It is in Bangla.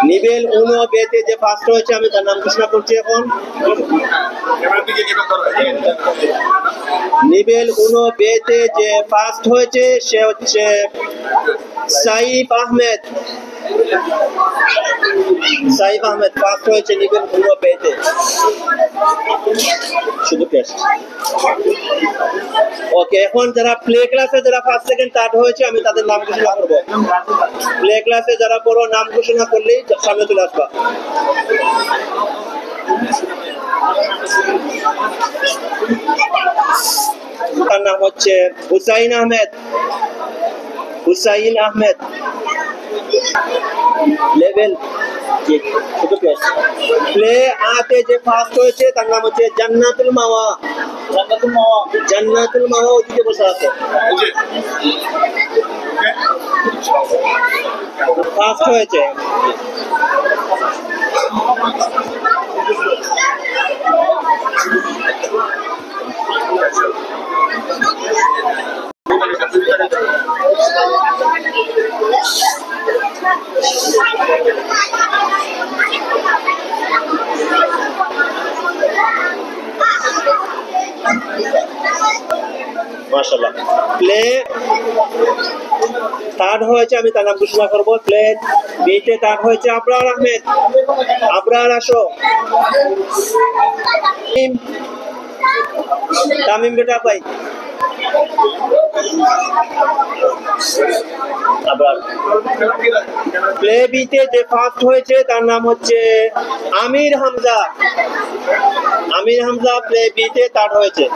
নিবেল উনো বেতে যে ফার্স্ট হয়েছে আমি তার নাম ঘোষণা করছি এখন। নিবেল উনো বেতে যে ফার্স্ট হয়েছে সে হচ্ছে সাইফ আহমেদ। সাইফ আহমেদ ফার্স্ট হয়েছে নিবেল উনো বেতে, শুধু টেস্ট। ওকে, এখন যারা প্লে ক্লাসে যারা ফার্স্ট সেকেন্ড থার্ড হয়েছে আমি তাদের নাম ঘোষণা করবো। প্লে ক্লাসে যারা পড়ো নাম ঘোষণা করলেই সামনে চলে আসবা। তার নাম হচ্ছে হুসাইন আহমেদ। হুসাইন আহমেদ লেভেল প্লে আতে যে ফার্স্ট হয়েছে তার নাম হচ্ছে জান্নাতুল মাওয়া। জান্নাতুল মাওয়া, জান্নাতুল মাওয়া ওদিকে বসে আছে, ফার্স্ট হয়েছে। মাশাআল্লাহ, প্লে থার্ড হয়েছে আমি তার নাম ঘোষণা করবো। প্লে বিতে থার্ড হয়েছে আবরার আহমেদ। আবরার আসো। তামিম বেটা ভাই, প্লে বিতে যে ফার্স্ট হয়েছে তার নাম হচ্ছে আমির হামজা। আমির হামজা প্লে বিতে থার্ড হয়েছে।